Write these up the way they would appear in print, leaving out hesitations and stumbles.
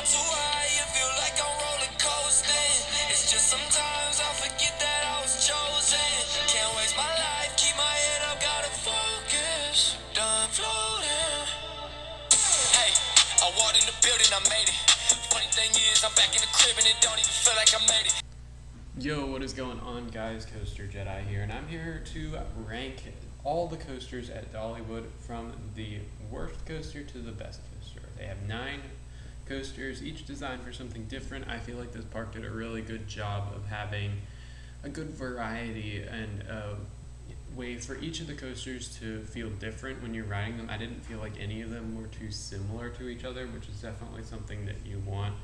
fly too high, you feel like I'm roller coasting. It's just sometimes I forget that I was chosen. Can't waste my life, keep my head up, gotta focus. Done floating. Hey, I walked in the building, I made it. Funny thing is, I'm back in the crib and it don't even feel like I made it. Yo, what is going on, guys? Coaster Jedi here, and I'm here to rank all the coasters at Dollywood from the worst coaster to the best coaster. They have 9 coasters, each designed for something different. I feel like this park did a really good job of having a good variety and a way for each of the coasters to feel different when you're riding them. I didn't feel like any of them were too similar to each other, which is definitely something that you want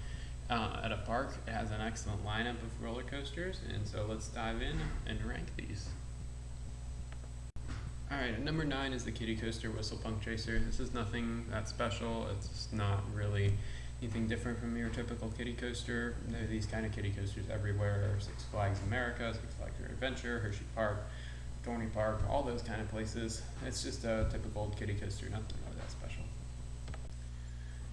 at a park. It has an excellent lineup of roller coasters, and so let's dive in and rank these. Alright, at number 9 is the Kiddie Coaster Whistle Punk Chaser. This is nothing that special. It's not really anything different from your typical kiddie coaster. There are these kind of kiddie coasters everywhere. Six Flags America, Six Flags Adventure, Hershey Park, Thorny Park, all those kind of places. It's just a typical kiddie coaster, nothing really that special.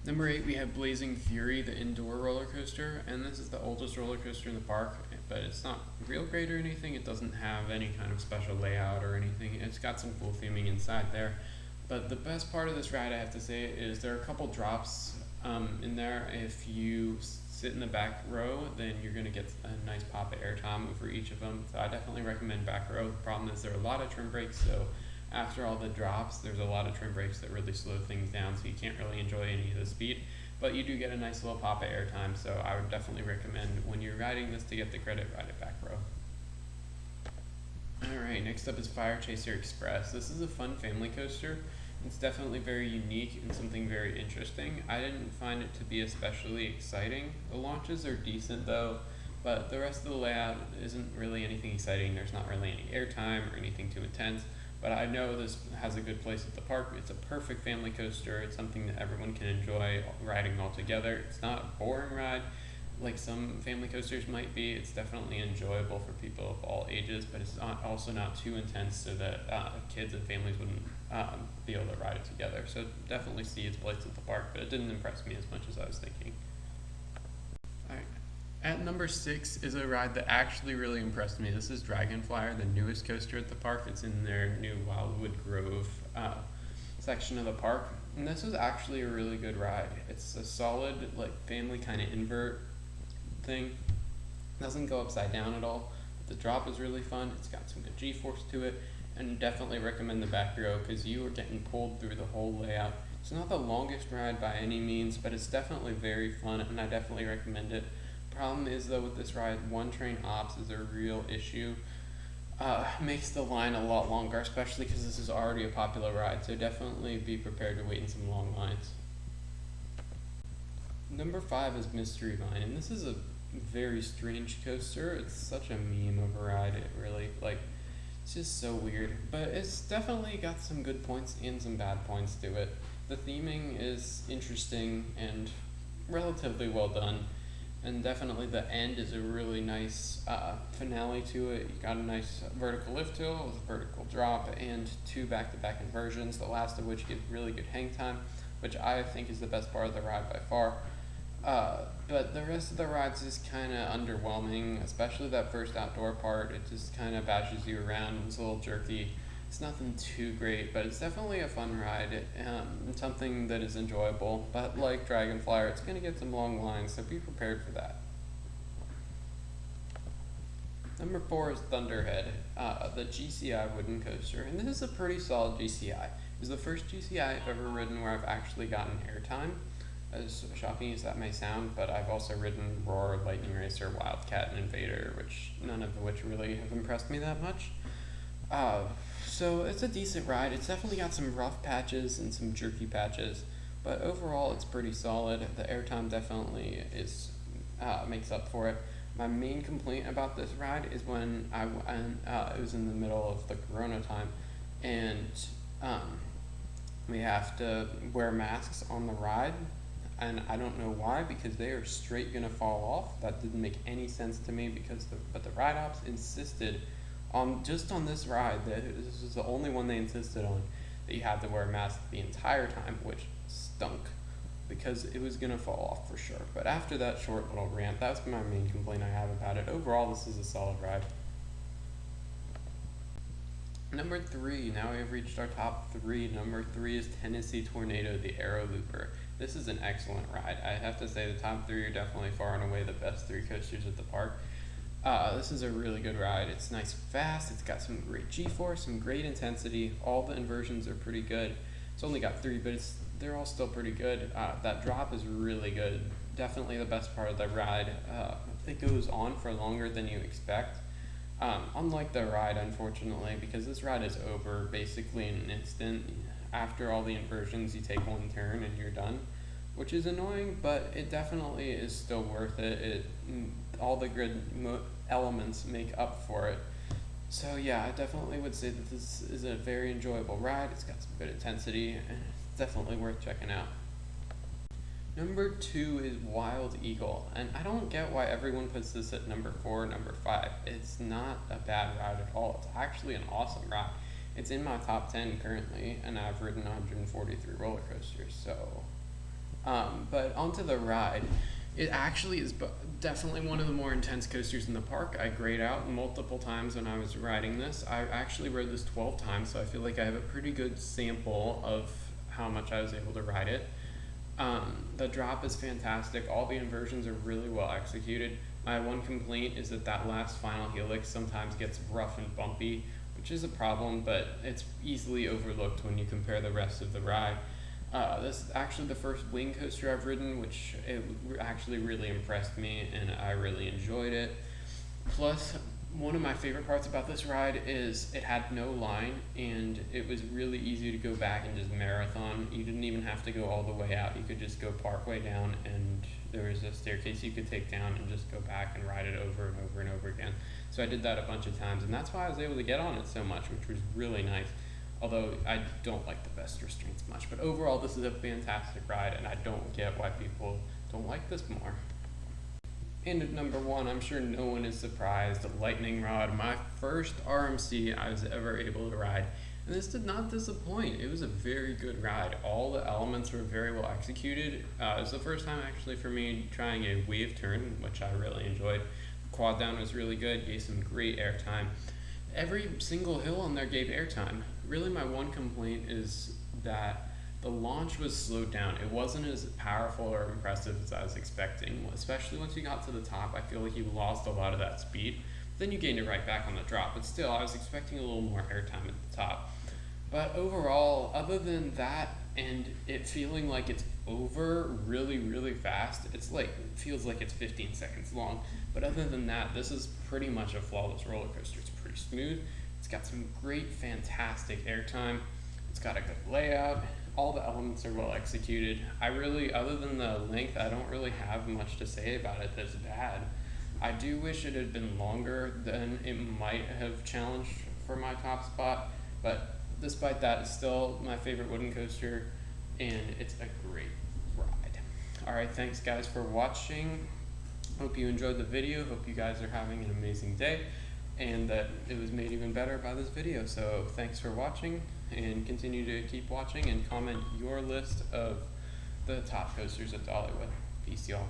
Number 8, we have Blazing Fury, the indoor roller coaster, and this is the oldest roller coaster in the park, but it's not real great or anything. It doesn't have any kind of special layout or anything. It's got some cool theming inside there, but the best part of this ride, I have to say, is there are a couple drops in there. If you sit in the back row, then you're going to get a nice pop of airtime over each of them, so I definitely recommend back row. The problem is there are a lot of trim brakes, so after all the drops, there's a lot of trim brakes that really slow things down, so you can't really enjoy any of the speed, but you do get a nice little pop of airtime, so I would definitely recommend when you're riding this to get the credit, ride it back row. Alright, next up is FIRECHASER Express. This is a fun family coaster. It's definitely very unique and something very interesting. I didn't find it to be especially exciting. The launches are decent though, but the rest of the layout isn't really anything exciting. There's not really any airtime or anything too intense. But I know this has a good place at the park. It's a perfect family coaster. It's something that everyone can enjoy riding all together. It's not a boring ride like some family coasters might be. It's definitely enjoyable for people of all ages, but it's also not too intense so that kids and families wouldn't be able to ride it together. So definitely see its place at the park, but it didn't impress me as much as I was thinking. Alright. At number 6 is a ride that actually really impressed me. This is FLIER, the newest coaster at the park. It's in their new Wildwood Grove section of the park. And this is actually a really good ride. It's a solid, like, family kind of invert thing. It doesn't go upside down at all. But the drop is really fun. It's got some good G-force to it. And definitely recommend the back row because you are getting pulled through the whole layout. It's not the longest ride by any means, but it's definitely very fun, and I definitely recommend it. Problem is though with this ride, one train ops is a real issue. Makes the line a lot longer, especially because this is already a popular ride, so definitely be prepared to wait in some long lines. Number 5 is Mystery Mine, and this is a very strange coaster. It's such a meme of a ride. It really, it's just so weird, but it's definitely got some good points and some bad points to it. The theming is interesting and relatively well done. And definitely the end is a really nice finale to it. You got a nice vertical lift hill with a vertical drop and 2 back-to-back inversions, the last of which give really good hang time, which I think is the best part of the ride by far. But the rest of the ride's just kind of underwhelming, especially that first outdoor part. It just kind of bashes you around. It's a little jerky. It's nothing too great, but it's definitely a fun ride, something that is enjoyable. But like FLIER, it's going to get some long lines, so be prepared for that. Number 4 is Thunderhead, the GCI wooden coaster, and this is a pretty solid GCI. It was the first GCI I've ever ridden where I've actually gotten airtime, as shocking as that may sound, but I've also ridden Roar, Lightning Racer, Wildcat, and Invader, none of which really have impressed me that much. So it's a decent ride. It's definitely got some rough patches and some jerky patches, but overall it's pretty solid. The airtime definitely makes up for it. My main complaint about this ride is when it was in the middle of the Corona time, and we have to wear masks on the ride, and I don't know why, because they are straight gonna fall off. That didn't make any sense to me but the ride ops insisted on this ride, that this was the only one they insisted on, that you had to wear a mask the entire time, which stunk. because it was gonna fall off for sure. But after that short little rant, that's my main complaint I have about it. Overall, this is a solid ride. Number 3, now we have reached our top 3. Number 3 is Tennessee Tornado, the Aero Looper. This is an excellent ride. I have to say the top 3 are definitely far and away the best 3 coasters at the park. This is a really good ride. It's nice and fast, it's got some great G-force, some great intensity, all the inversions are pretty good. It's only got 3, but they're all still pretty good. That drop is really good, definitely the best part of the ride. It goes on for longer than you expect. Unlike the ride, unfortunately, because this ride is over basically in an instant. After all the inversions, you take one turn and you're done, which is annoying, but it definitely is still worth it. All the grid elements make up for it. So yeah, I definitely would say that this is a very enjoyable ride. It's got some good intensity, and it's definitely worth checking out. Number 2 is Wild Eagle, and I don't get why everyone puts this at number 4 or number 5. It's not a bad ride at all. It's actually an awesome ride. It's in my top 10 currently, and I've ridden 143 roller coasters. So, but onto the ride. It actually is definitely one of the more intense coasters in the park. I grayed out multiple times when I was riding this. I actually rode this 12 times, so I feel like I have a pretty good sample of how much I was able to ride it. The drop is fantastic. All the inversions are really well executed. My one complaint is that last final helix sometimes gets rough and bumpy, which is a problem, but it's easily overlooked when you compare the rest of the ride. This is actually the first wing coaster I've ridden, which it actually really impressed me, and I really enjoyed it. Plus, one of my favorite parts about this ride is it had no line, and it was really easy to go back and just marathon. You didn't even have to go all the way out. You could just go partway down, and there was a staircase you could take down and just go back and ride it over and over and over again. So I did that a bunch of times, and that's why I was able to get on it so much, which was really nice. Although I don't like the best restraints much. But overall, this is a fantastic ride, and I don't get why people don't like this more. And at number 1, I'm sure no one is surprised, Lightning Rod, my first RMC I was ever able to ride. And this did not disappoint. It was a very good ride. All the elements were very well executed. It was the first time actually for me trying a wave turn, which I really enjoyed. Quad down was really good, gave some great airtime. Every single hill on there gave airtime. Really, my one complaint is that the launch was slowed down. It wasn't as powerful or impressive as I was expecting. Especially once you got to the top, I feel like you lost a lot of that speed. Then you gained it right back on the drop. But still, I was expecting a little more airtime at the top. But overall, other than that, and it feeling like it's over really, really fast, it feels like it's 15 seconds long. But other than that, this is pretty much a flawless roller coaster. It's pretty smooth. It's got some great, fantastic airtime. It's got a good layout. All the elements are well executed. Other than the length, I don't really have much to say about it that's bad. I do wish it had been longer, then it might have challenged for my top spot, but despite that, it's still my favorite wooden coaster, and it's a great ride. Alright, thanks guys for watching. Hope you enjoyed the video. Hope you guys are having an amazing day, and that it was made even better by this video. So thanks for watching, and continue to keep watching and comment your list of the top coasters at Dollywood. Peace, y'all.